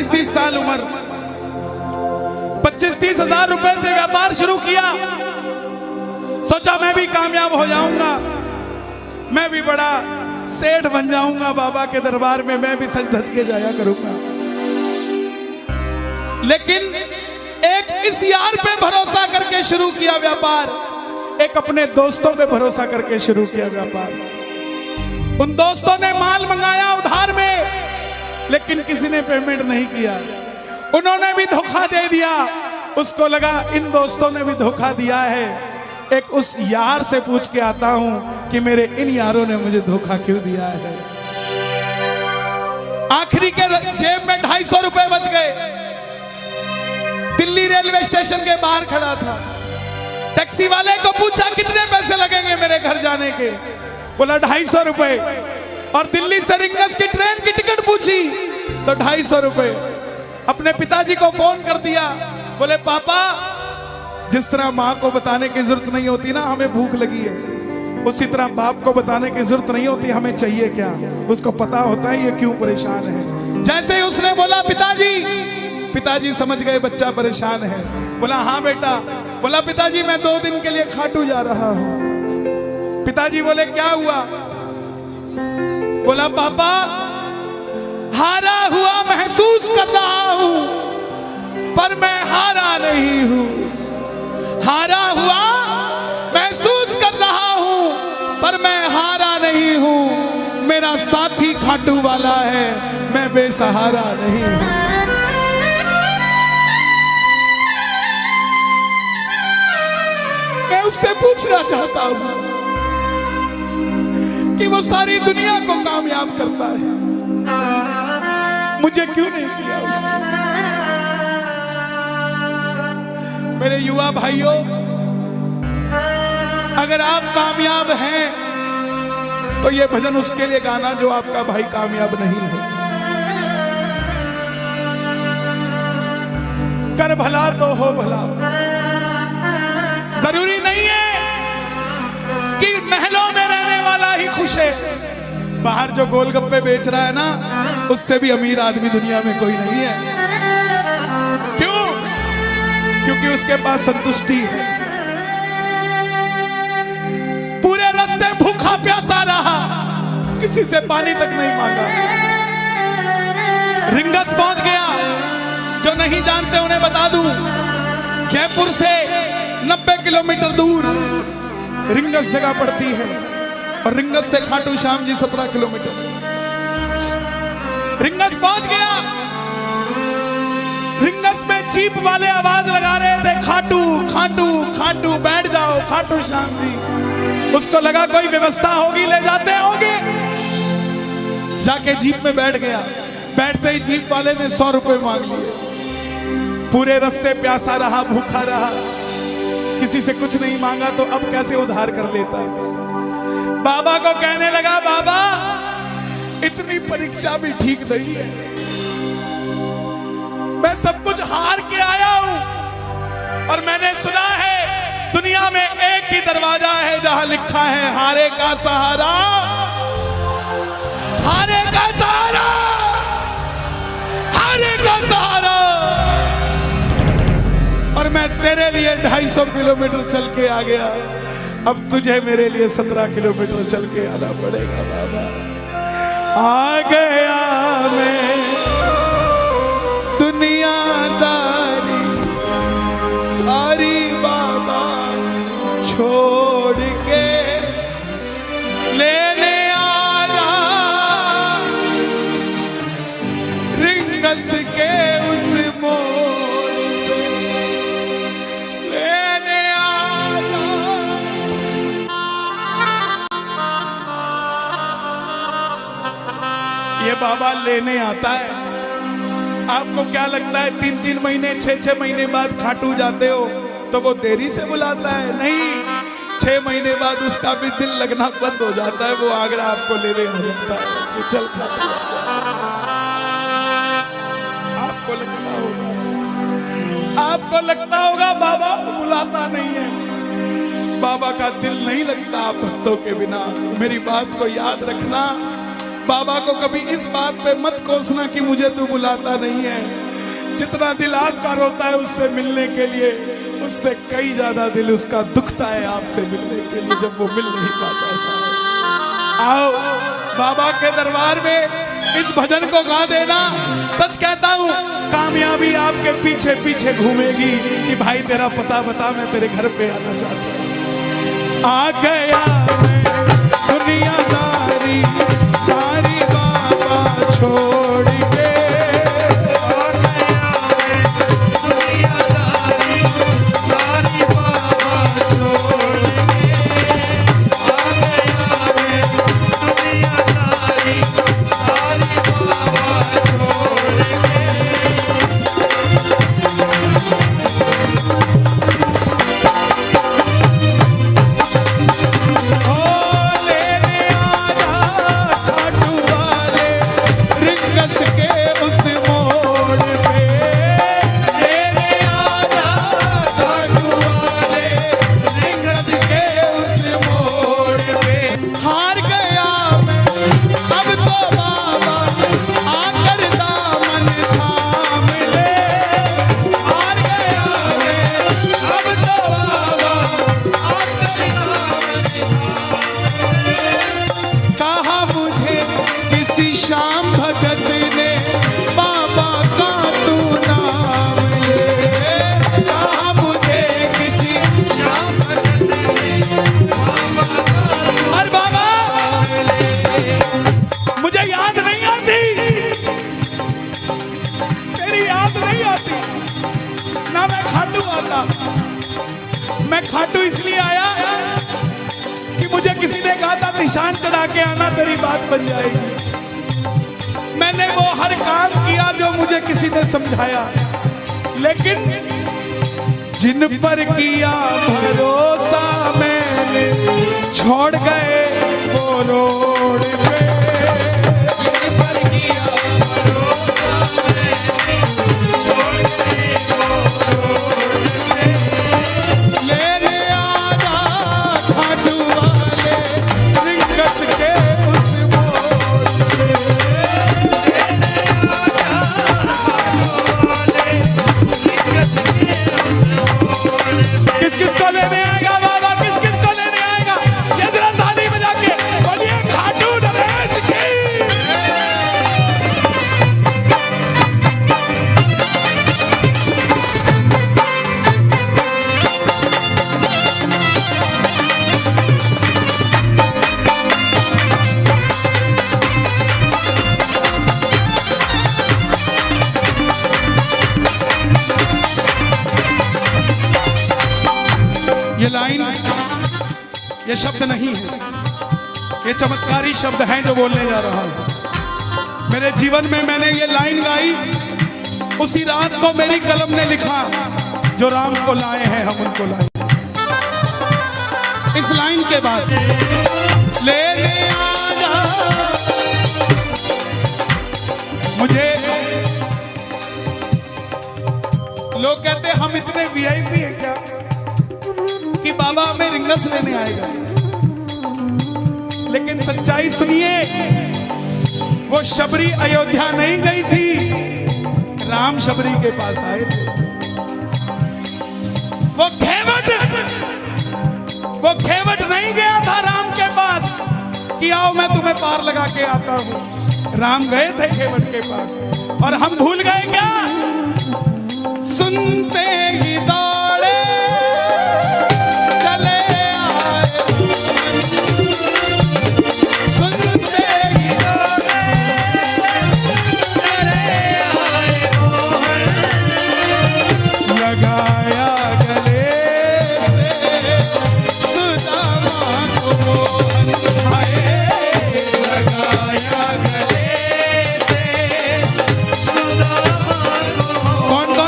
28-30 साल उम्र, 25-30 हजार रुपए से व्यापार शुरू किया। सोचा मैं भी कामयाब हो जाऊंगा, मैं भी बड़ा सेठ बन जाऊंगा, बाबा के दरबार में मैं भी सज धज के जाया करूंगा। लेकिन एक इस यार पे भरोसा करके शुरू किया व्यापार, एक अपने दोस्तों पे भरोसा करके शुरू किया व्यापार। उन दोस्तों ने माल मंगाया उधार में, लेकिन किसी ने पेमेंट नहीं किया। उन्होंने भी धोखा दे दिया। उसको लगा इन दोस्तों ने भी धोखा दिया है, एक उस यार से पूछ के आता हूं कि मेरे इन यारों ने मुझे धोखा क्यों दिया है। आखिरी के जेब में 250 रुपए बच गए। दिल्ली रेलवे स्टेशन के बाहर खड़ा था। टैक्सी वाले को पूछा कितने पैसे लगेंगे मेरे घर जाने के, बोला 250 रुपए। और दिल्ली से रिंगस की ट्रेन की टिकट पूछी तो 250 रुपए। अपने पिताजी को फोन कर दिया, बोले पापा, जिस तरह माँ को बताने की जरूरत नहीं होती ना हमें भूख लगी है, उसी तरह बाप को बताने की जरूरत नहीं होती हमें चाहिए क्या, उसको पता होता है ये क्यों परेशान है। जैसे ही उसने बोला पिताजी, पिताजी समझ गए बच्चा परेशान है। बोला हाँ बेटा। बोला पिताजी मैं 2 दिन के लिए खाटू जा रहा हूं। पिताजी बोले क्या हुआ? बोला पापा, हारा हुआ महसूस कर रहा हूं, पर मैं हारा नहीं हूं। हारा हुआ महसूस कर रहा हूं, पर मैं हारा नहीं हूं। मेरा साथी खाटू वाला है, मैं बेसहारा नहीं हूं। मैं उससे पूछना चाहता हूं कि वो सारी दुनिया को कामयाब करता है, मुझे क्यों नहीं किया उसने? मेरे युवा भाइयों, अगर आप कामयाब हैं तो ये भजन उसके लिए गाना जो आपका भाई कामयाब नहीं है। कर भला तो हो भला। जरूरी नहीं है कि महलों में रहने वाला ही खुश है। बाहर जो गोलगप्पे बेच रहा है ना, उससे भी अमीर आदमी दुनिया में कोई नहीं है। क्यों? क्योंकि उसके पास संतुष्टि है। पूरे रास्ते भूखा प्यासा रहा, किसी से पानी तक नहीं मांगा। रिंगस पहुंच गया। जो नहीं जानते उन्हें बता दूं, जयपुर से 90 किलोमीटर दूर रिंगस जगह पड़ती है, और रिंगस से खाटू श्याम जी 17 किलोमीटर। रिंगस पहुंच गया। रिंगस में जीप वाले आवाज लगा रहे थे, खाटू खाटू खाटू, बैठ जाओ खाटू श्याम जी। उसको लगा कोई व्यवस्था होगी, ले जाते होंगे। जाके जीप में बैठ गया। बैठते ही जीप वाले ने 100 रुपए मांग लिए। पूरे रास्ते प्यासा रहा, भूखा रहा, किसी से कुछ नहीं मांगा, तो अब कैसे उधार कर लेता। बाबा को कहने लगा, बाबा इतनी परीक्षा भी ठीक नहीं है, मैं सब कुछ हार के आया हूं, और मैंने सुना है दुनिया में एक ही दरवाजा है जहां लिखा है हारे का सहारा, हारे का सहारा, हारे का सहारा। और मैं तेरे लिए 250 किलोमीटर चल के आ गया, अब तुझे मेरे लिए 17 किलोमीटर चल के आना पड़ेगा। बाबा आ गया मैं दुनियादारी सारी बाबा छोड़ के, लेने आया रिंगस के उस मोड़ पे, लेने आया। ये बाबा लेने आता है। आपको क्या लगता है 3-3 महीने 6-6 महीने बाद खाटू जाते हो तो वो देरी से बुलाता है? नहीं, 6 महीने बाद उसका भी दिल लगना बंद हो जाता है, वो आगरा आपको लेने आ जाता है कि चल खाटू। आपको लगता होगा बाबा बुलाता नहीं है। बाबा का दिल नहीं लगता भक्तों के बिना। मेरी बात को याद रखना, बाबा को कभी इस बात पे मत कोसना कि मुझे तू बुलाता नहीं है। जितना दिल आपका रोता है उससे मिलने के लिए, उससे कई ज्यादा दिल उसका दुखता है आपसे मिलने के लिए, जब वो मिल नहीं पाता। साहब आओ बाबा के दरबार में इस भजन को गा देना। सच कहता हूँ कामयाबी आपके पीछे पीछे घूमेगी कि भाई तेरा पता बता, मैं तेरे घर पे आना चाहता हूँ। आ गया मैं दुनियादारी सारी बाबा छोड़ के, आ गया मैं दुनियादारी सारी बाबा छोड़ के, आ गया मैं दुनियादारी सारी बाबा छोड़ के। श्याम भगत ने बाबा का तू नाम ले, कहा मुझे किसी श्याम भगत ने बाबा का, अरे बाबा मुझे याद नहीं आती, तेरी याद नहीं आती ना, मैं खाटू आता। मैं खाटू इसलिए आया कि मुझे किसी ने कहा था निशान चढ़ा के आना, तेरी बात बन जाएगी। मैंने वो हर काम किया जो मुझे किसी ने समझाया, लेकिन जिन पर किया भरोसा मैंने छोड़ गए वो रोड पे, जिन पर किया भरोसा मैंने छोड़ गए वो रोड पे। लेने आजा खाटू वाले रिंगस के उस मोड़ पे, किस किस को लेने आएगा बाबा, किस किस को लेने आएगा, ये जरा ताली बजा के बोलिए खाटू नरेश की। ये लाइन, ये शब्द नहीं है, ये चमत्कारी शब्द हैं जो बोलने जा रहा हूं। मेरे जीवन में मैंने ये लाइन गाई, उसी रात को मेरी कलम ने लिखा, जो राम को लाए हैं हम उनको लाए। इस लाइन के बाद लेने आजा, मुझे लोग कहते हम इतने वीआईपी हैं क्या कि बाबा हमें रिंगस लेने आएगा, लेकिन सच्चाई सुनिए, वो शबरी अयोध्या नहीं गई थी, राम शबरी के पास आए थे। वो घेवट नहीं गया था राम के पास कि आओ मैं तुम्हें पार लगा के आता हूं। राम गए थे घेवट के पास, और हम भूल गए क्या? सुनते ही दौड़े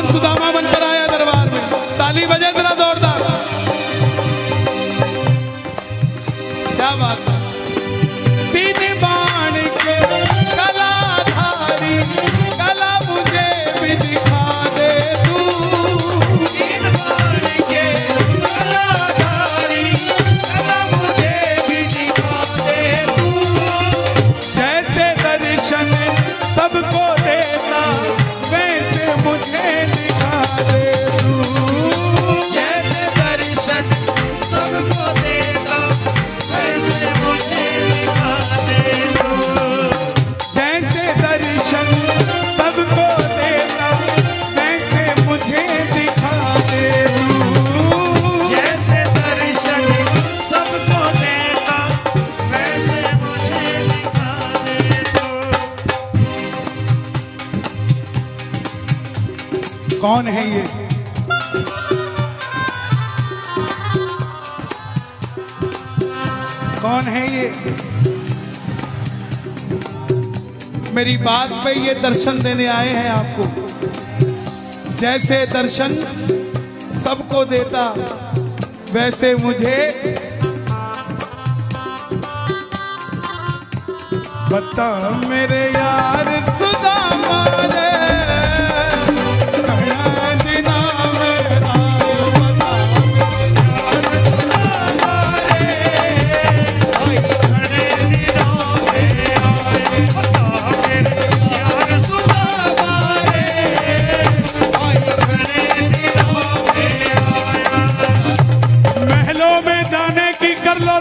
सुदामा बनकर आया दरबार में। सबको देता वैसे मुझे दिखा दे तू। जैसे दर्शन सबको देता वैसे मुझे दिखा दे तू। जैसे दर्शन सबको देता वैसे मुझे दिखा दे तू। जैसे दर्शन सबको देता वैसे मुझे दिखा दे तू। कौन है ये? कौन है ये? मेरी बात पे ये दर्शन देने आए हैं आपको। जैसे दर्शन सबको देता वैसे मुझे बता मेरे यार सुदामा रे।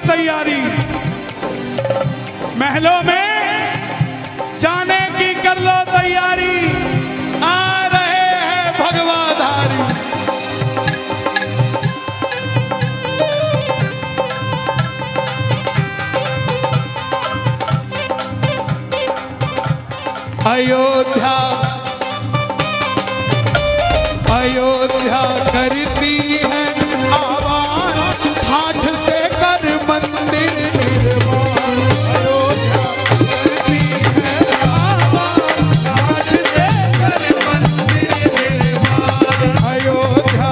तैयारी महलों में जाने की कर लो तैयारी, आ रहे हैं भगवाधारी। अयोध्या अयोध्या करती है आवाज, हाथ से कर मंदिर निर्माण। अयोध्या करती है आवाज, हाथ से कर मंदिर निर्माण। अयोध्या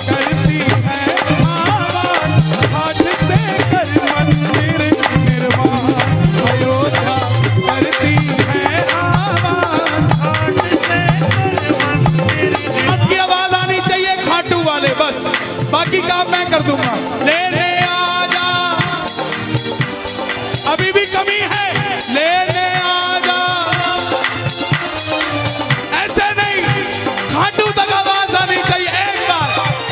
करती है आवाज, हाथ से कर मंदिर निर्माण। अयोध्या करती है आवाज, हाथ से कर मंदिर। आपकी आवाज आनी चाहिए खाटू वाले, बस बाकी काम मैं कर दूंगा। लेने आजा, अभी भी कमी है, लेने आजा। ऐसे नहीं, खाटू तक आवाज आनी चाहिए एक बार।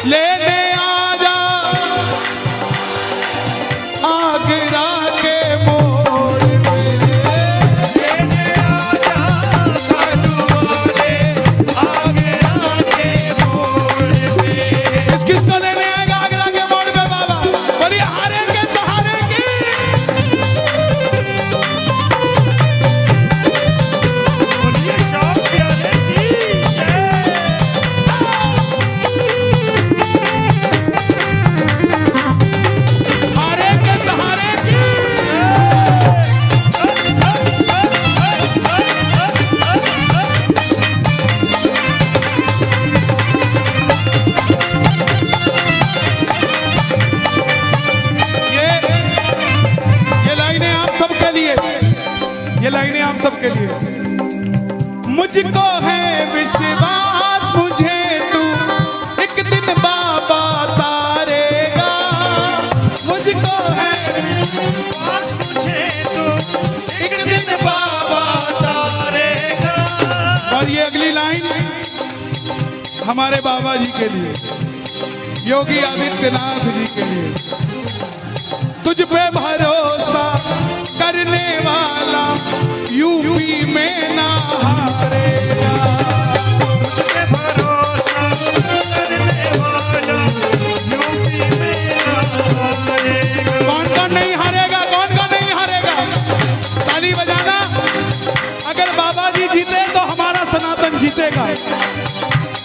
लेने आजा आगरा के मोड़ पे, लेने आजा खाटू वाले आगरा के मोड़ पे। किसको लेने आएगा आगरा के मोड़ पे बाबा? बोलिए हारे के सहारे की। बोलिए शाम प्यारे की जय। हारे के सहारे की। ये लाइनें आप सबके लिए, ये लाइनें आप सबके लिए। मुझको है विश्वास मुझे तू एक दिन बाबा तारेगा। मुझको है पास मुझे तो एक दिन बाबा तारेगा। और ये अगली लाइन हमारे बाबा जी के लिए, योगी आदित्यनाथ जी के लिए। तुझ पे भरोसा करने वाला यूपी में ना हारेगा। तुझ पे भरोसा करने वाला यूपी में हारेगा। कौन कौन नहीं हारेगा? कौन कौन नहीं हारेगा? ताली बजाना। अगर बाबा जी जीते तो हमारा सनातन जीतेगा,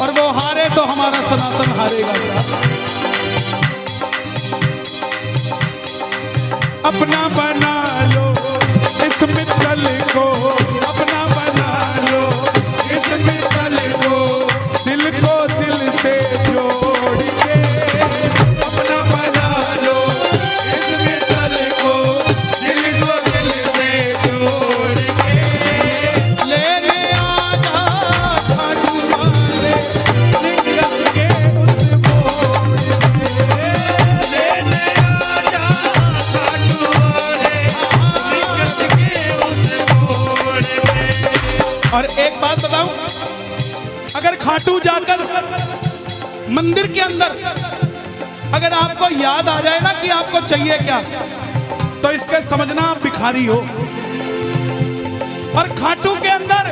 और वो हारे तो हमारा सनातन हारेगा। साहब अपना बना लो इस मित्तल को, अपना बना लो इस मित्तल को, दिल को दिल से जोड़ के। अपना बना लो इस मित्तल को, दिल को दिल से जोड़ के। लेने आजा खाटू वाले निकस के उस मोड़ पे। लेने आजा खाटू वाले और एक बात बताऊं, अगर खाटू जाकर मंदिर के अंदर अगर आपको याद आ जाए ना कि आपको चाहिए क्या, तो इसके समझना आप भिखारी हो। और खाटू के अंदर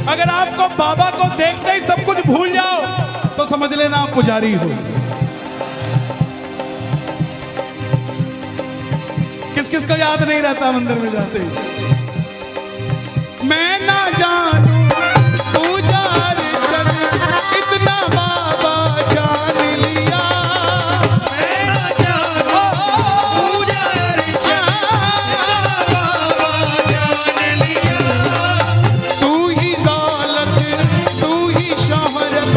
अगर आपको बाबा को देखते ही सब कुछ भूल जाओ, तो समझ लेना आप पुजारी हो। किस किस को याद नहीं रहता मंदिर में जाते ही? मैं ना जानू पूजा अर्चन, इतना बाबा जान लिया। मैं ना जानू पूजा अर्चन, बाबा जान लिया। तू ही दौलत, तू ही शोहरत,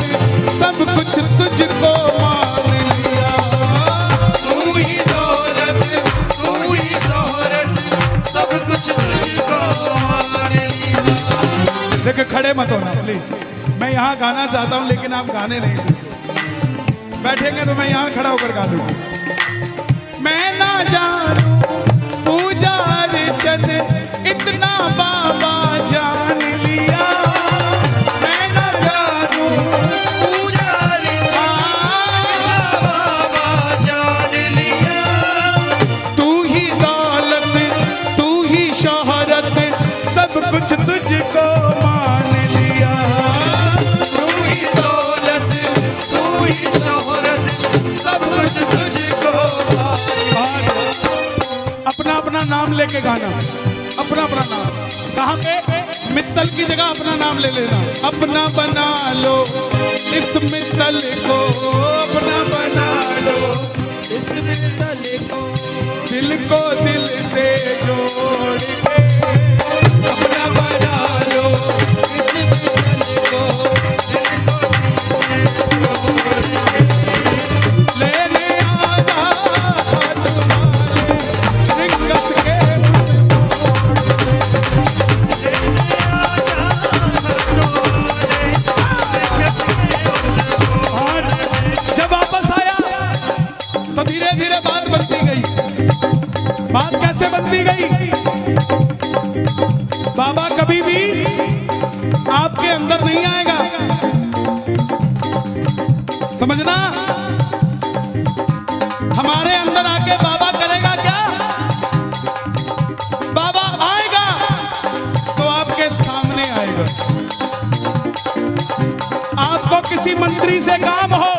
सब कुछ तुझको मान लिया। तू ही दौलत, तू ही शोहरत, सब कुछ तुझको मान लिया। देखो खड़े मत होना प्लीज, मैं यहाँ गाना चाहता हूँ लेकिन आप गाने नहीं देंगे। बैठेंगे तो मैं यहाँ खड़ा होकर गा दूंगा। मैं ना जानू पूजा अर्चन, इतना बाबा जान लिया। मैं ना जानू पूजा अर्चन, बाबा जान लिया। तू ही दौलत, तू ही शोहरत, सब कुछ तुझको मान लिया। तू ही दौलत, तू ही शोहरत, सब कुछ तुझको मान लिया। अपना अपना नाम लेके गाना, अपना अपना नाम। कहाँ पे? मित्तल की जगह अपना नाम ले लेना। अपना बना लो इस मित्तल को, अपना बना लो इस मित्तल को, दिल को दिल से जोड़ के। अपना बना लो इस मित्तल को, दिल को दिल से जोड़ के। लेने आजा हाथ वाले रिंगस के लेने आजा हटोले, रिंगस के उस और जब वापस आया तो धीरे धीरे बात बनती गई। बात कैसे बनती गई? बाबा कभी भी आपके अंदर नहीं आएगा, समझना। हमारे अंदर आके बाबा करेगा क्या? बाबा आएगा तो आपके सामने आएगा। आपको किसी मंत्री से काम हो,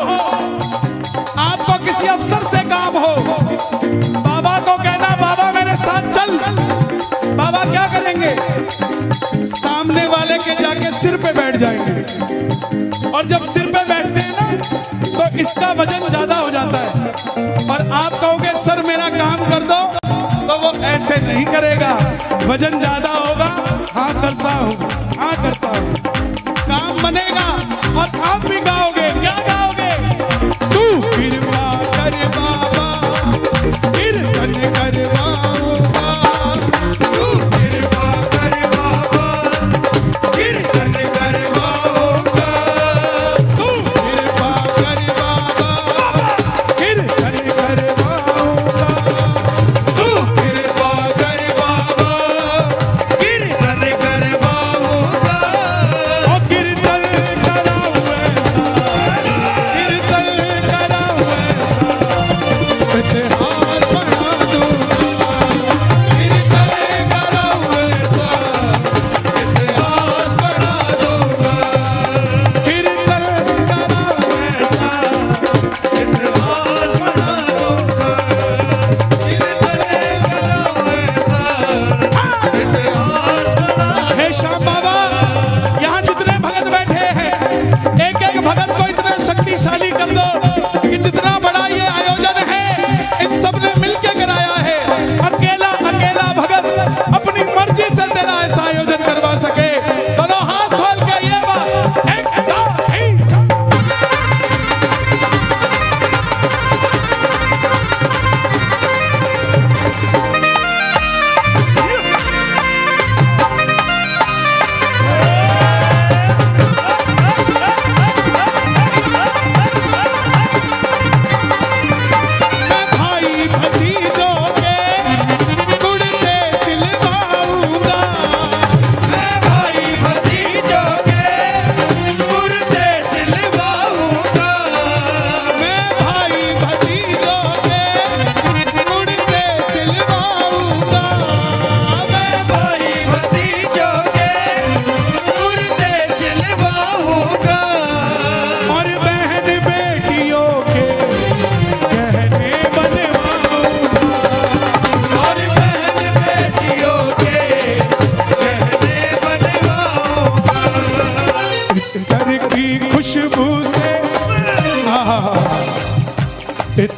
आपको किसी अफसर से काम हो, बाबा को कहना बाबा मेरे साथ चल। बाबा क्या करेंगे? सामने वाले के जाके सिर पे बैठ जाएंगे। और जब सिर पे बैठते हैं ना, तो इसका वजन ज्यादा हो जाता है। और आप कहोगे सर मेरा काम कर दो, तो वो ऐसे नहीं करेगा। वजन ज्यादा होगा, हाँ करता हूँ, हाँ करता हूँ, काम बनेगा। और आप भी गाओगे, क्या गाओगे? तू कृपा कर बाबा, कीर्तन करवाऊंगा। तू कृपा कर बाबा, कीर्तन करवाऊंगा। तू कृपा कर बाबा, कीर्तन करवाऊंगा। तू कृपा कर बाबा, कीर्तन करवाऊंगा। ओ कीर्तन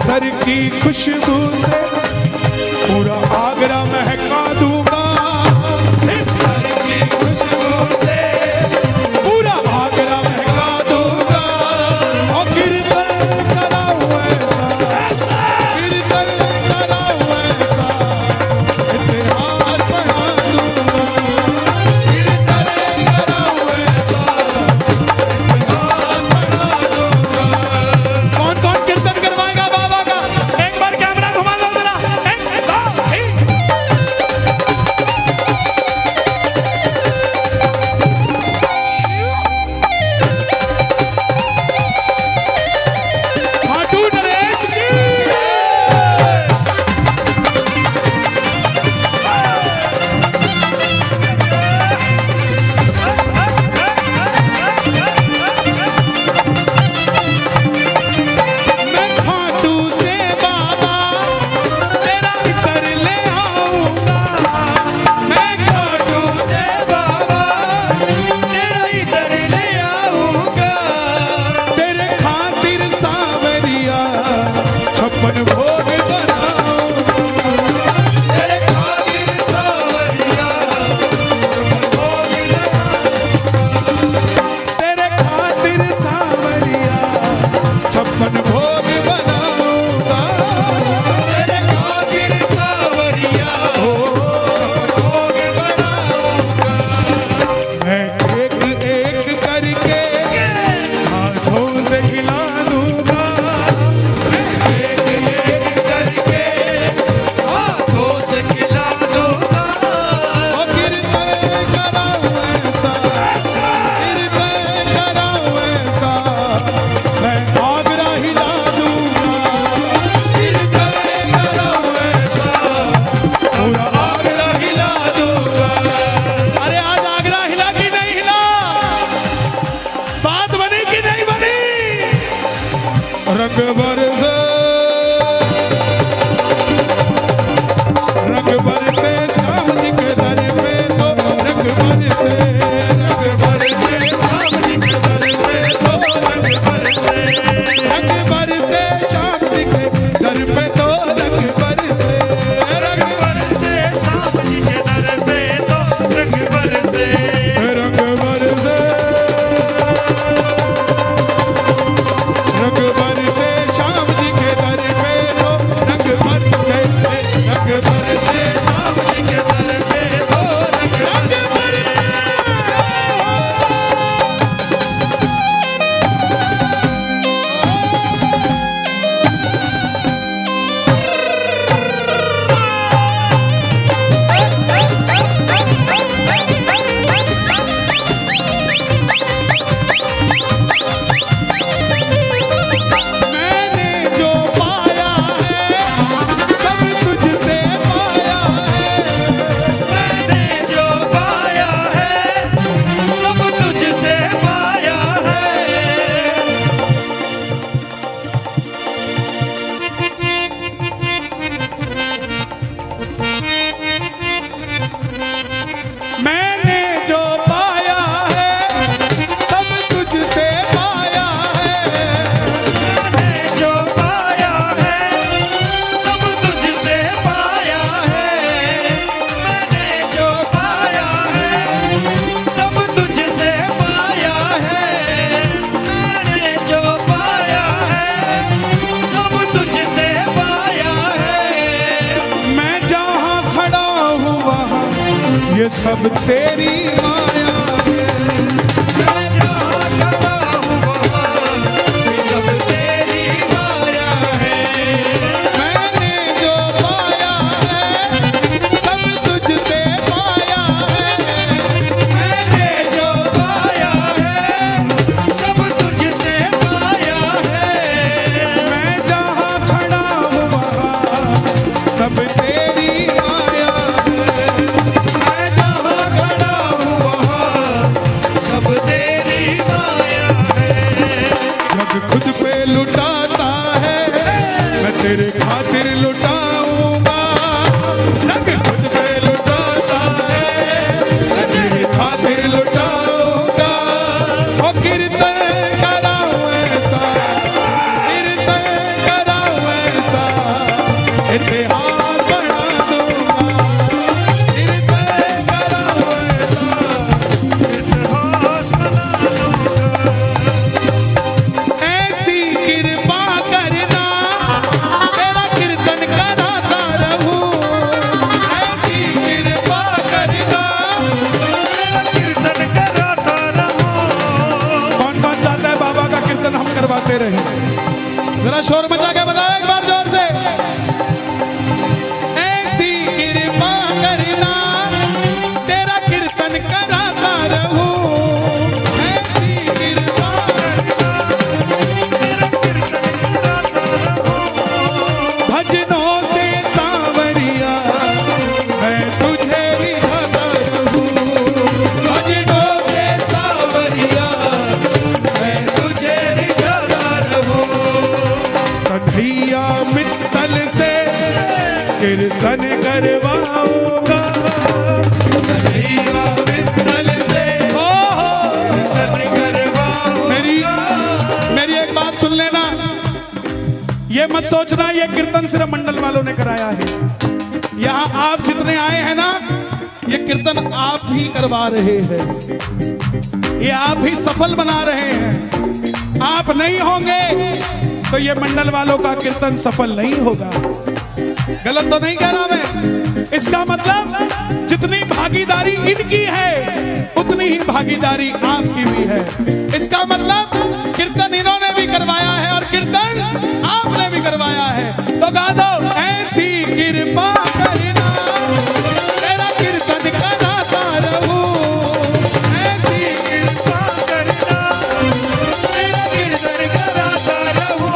अत्तर की खुशबू से पूरा आगरा महका दूंगा। अत्तर की खुशबू से पूरा आगरा महका दूंगा। और कीर्तन कराऊं ऐसा, कीर्तन कराऊं ऐसा, इतिहास बना दूंगा। कीर्तन कराऊं ऐसा, इतिहास बना दूंगा। कौन कौन कीर्तन करवाएगा बाबा का? एक बार कैमरा घुमा दो जरा। एक, दो, तीन। खाटू नरेश की। मैं खाटू से बाबा तेरा इतर ले आऊंगा। मैं खाटू से बाबा तेरा इधर ले आऊंगा। तेरे खातिर सावरिया 56 भोग बनाऊंगा। तेरे खातिर सावरिया भोग तेरे खातिर सावरिया 56 भोग बनाऊंगा। तेरे खातिर सावरिया भोग बनाऊंगा। मैं एक एक करके हाथों से खिला दूंगा। एक एक करके हाथों से खिला दूंगा। और कीर्तन कराऊं ऐसा, कीर्तन कराऊं ऐसा, मैं आगरा हिला दूंगा। कीर्तन कराऊं ऐसा पूरा आगरा हिला दूंगा। अरे आज आगरा हिला कि नहीं हिला? बात बनी कि नहीं बनी? रंग बरसे, रंग बरसे श्याम जी के दर पे तो रंग बरसे, रंग बरसे श्याम जी के दर पे तो रंग बरसे, रंग बरसे श्याम जी के दर पे तो रंग बरसे, रंग बरसे श्याम जी के दर पे तो रंग बरसे। रंग बरसे, रंग बरसे श्याम जी के दर पे तो रंग बरसे, रंग बरसे श्याम जी के दर पे तो रंग बरसे। मैंने जो पाया है सब तुझसे पाया है। मैंने जो पाया है सब तुझसे पाया है। मैंने जो पाया है सब तुझसे पाया है। मैंने जो पाया है सब तुझसे पाया है। मैंने जो पाया है सब तुझसे पाया है। मैंने जो पाया है सब तुझसे पाया है। मैं जहाँ खड़ा हूँ वहाँ ये सब तेरी माया है। मैं जहाँ खड़ा हूँ वहाँ ये सब तेरी माया है। मैंने जो पाया है सब तुझसे पाया है। मैंने जो पाया है सब तुझसे पाया है। मैं जहाँ खड़ा हूँ वहाँ सब तेरी माया है। मैं जहाँ खड़ा हूँ वहाँ सब तेरी माया है। जग खुद पे लुटाता है मैं तेरे खातिर लुटाऊंगा। जग खुद पे लुटाता है मैं तेरे खातिर लुटाऊंगा। और कीर्तन कराऊं ऐसा, कीर्तन कराऊं ऐसा, सोचना ये कीर्तन सिर्फ मंडल वालों ने कराया है। यहाँ आप जितने आए हैं ना, ये कीर्तन आप ही करवा रहे हैं, ये आप ही सफल बना रहे हैं। आप नहीं होंगे तो ये मंडल वालों का कीर्तन सफल नहीं होगा। गलत तो नहीं कह रहा मैं? इसका मतलब जितनी भागीदारी इनकी है उतनी ही भागीदारी आपकी भी है। इसका मतलब कीर्तन इन्होंने भी करवाया है और कीर्तन आपने भी करवाया है। तो गा दो, ऐसी कृपा करना तेरा कीर्तन कराता रहूं, ऐसी कृपा करना तेरा कीर्तन कराता रहूं,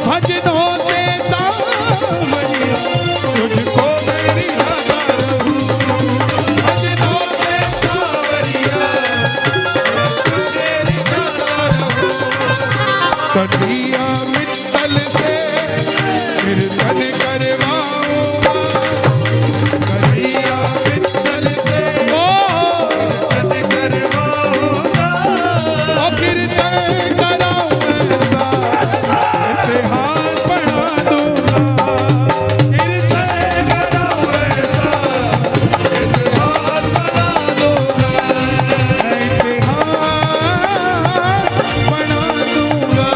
भजनों से सावरिया तुझको मैं रिझाता रहूं, भजनों से सावरिया तुझे रिझाता रहूं, कटिया मित्तल से कीर्तन करवाऊंगा, कटिया मित्तल से कीर्तन करवाऊंगा, ओ कीर्तन कराऊं ऐसा इतिहास बना दूंगा, कीर्तन कराऊं ऐसा इतिहास बना दूंगा, इतिहास बना दूंगा,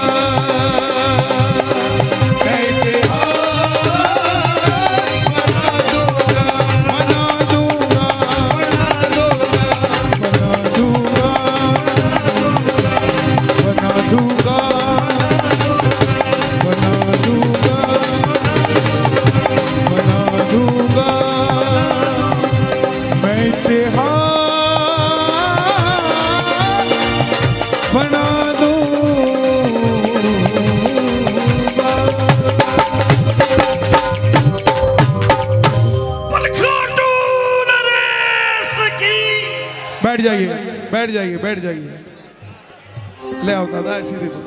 बैठ जाइए, बैठ जाइए, बैठ जाइए। ले आओ दादा, ऐसे दे दो।